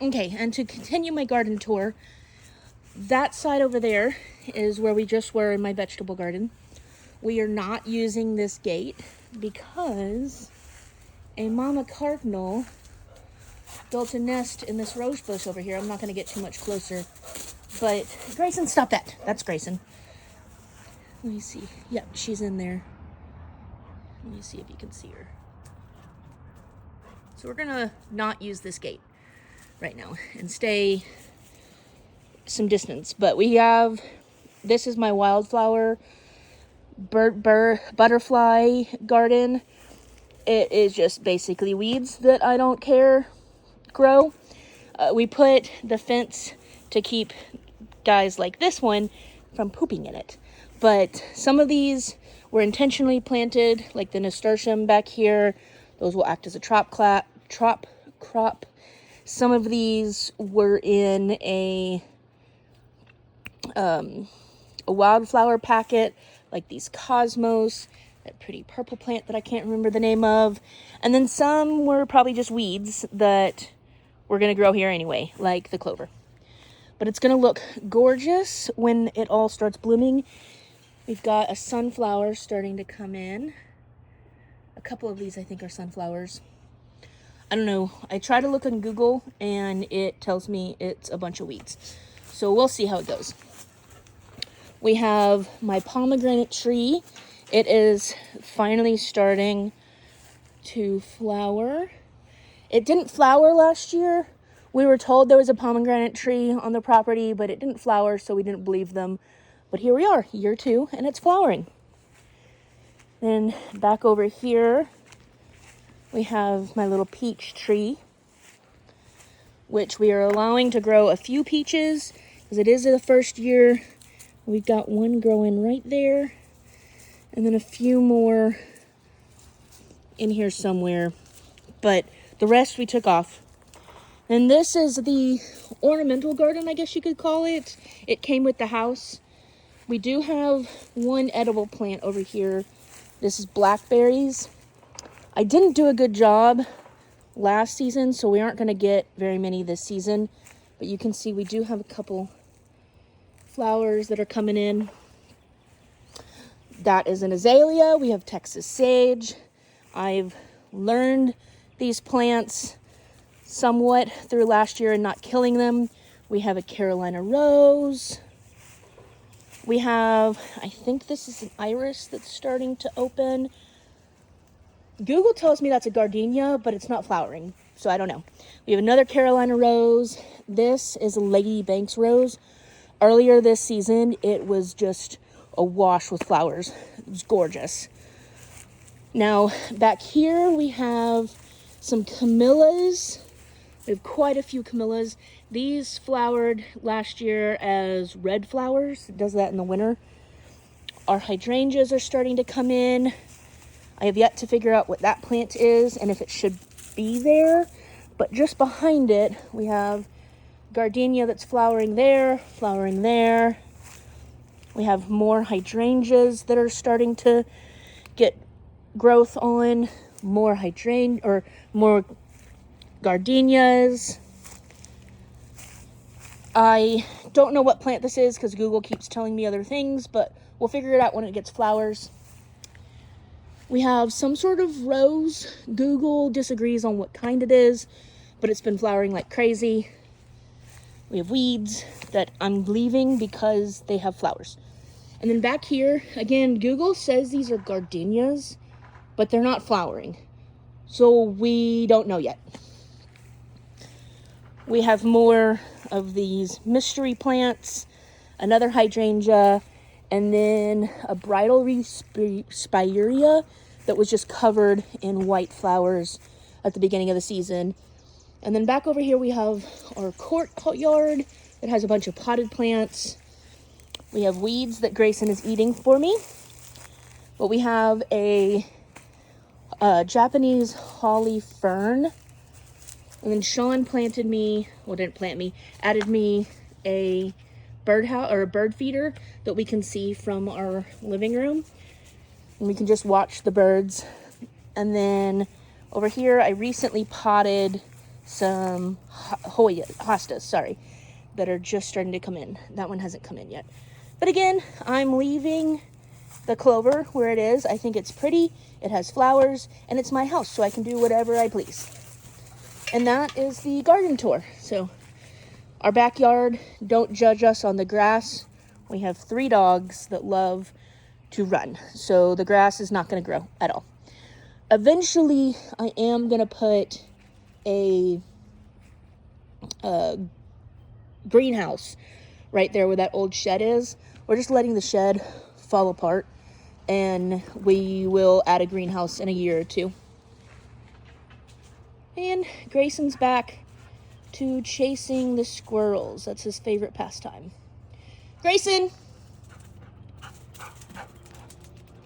Okay, and to continue my garden tour, that side over there is where we just were in my vegetable garden. We are not using this gate because a mama cardinal built a nest in this rose bush over here. I'm not going to get too much closer, but Grayson, stop that. That's Grayson. Let me see. Yep, she's in there. Let me see if you can see her. So we're going to not use this gate right now and stay some distance. But we have, this is my wildflower butterfly garden. It is just basically weeds that I don't care grow. We put the fence to keep guys like this one from pooping in it. But some of these were intentionally planted, like the nasturtium back here. Those will act as a crop. Some of these were in a wildflower packet, like these cosmos, that pretty purple plant that I can't remember the name of. And then some were probably just weeds that we're going to grow here anyway, like the clover. But it's going to look gorgeous when it all starts blooming. We've got a sunflower starting to come in. A couple of these I think are sunflowers. I don't know. I try to look on Google and it tells me it's a bunch of weeds. So we'll see how it goes. We have my pomegranate tree. It is finally starting to flower. It didn't flower last year. We were told there was a pomegranate tree on the property, but it didn't flower, so we didn't believe them. But here we are, year 2, and it's flowering. Then back over here, we have my little peach tree, which we are allowing to grow a few peaches, because it is the first year. We've got one growing right there, and then a few more in here somewhere. But the rest we took off. And this is the ornamental garden, I guess you could call it. It came with the house. We do have one edible plant over here. This is blackberries. I didn't do a good job last season, so we aren't going to get very many this season. But you can see we do have a couple flowers that are coming in. That is an azalea. We have Texas sage. I've learned these plants somewhat through last year and not killing them. We have a Carolina rose. We have, I think this is an iris that's starting to open. Google tells me that's a gardenia, but it's not flowering, so I don't know. We have another Carolina rose. This is a Lady Banks rose. Earlier this season, it was just awash with flowers. It was gorgeous. Now, back here we have some camellias. We have quite a few camellias. These flowered last year as red flowers. It does that in the winter. Our hydrangeas are starting to come in. I have yet to figure out what that plant is and if it should be there. But just behind it, we have gardenia that's flowering there, flowering there. We have more hydrangeas that are starting to get growth on. More gardenias. I don't know what plant this is because Google keeps telling me other things, but we'll figure it out when it gets flowers. We have some sort of rose. Google disagrees on what kind it is, but it's been flowering like crazy. We have weeds that I'm leaving because they have flowers. And then back here, again, Google says these are gardenias, but they're not flowering. So we don't know yet. We have more of these mystery plants, another hydrangea, and then a bridal spirea that was just covered in white flowers at the beginning of the season. And then back over here we have our courtyard that has a bunch of potted plants. We have weeds that Grayson is eating for me. But we have a Japanese holly fern. And then Sean added me a birdhouse or a bird feeder that we can see from our living room. And we can just watch the birds. And then over here, I recently potted some hostas, sorry, that are just starting to come in. That one hasn't come in yet. But again, I'm leaving the clover where it is. I think it's pretty, it has flowers, and it's my house, so I can do whatever I please. And that is the garden tour. So our backyard, don't judge us on the grass. We have 3 dogs that love to run, so the grass is not going to grow at all. Eventually, I am going to put a greenhouse right there where that old shed is. We're just letting the shed fall apart, and we will add a greenhouse in a year or 2. And Grayson's back to chasing the squirrels. That's his favorite pastime. Grayson!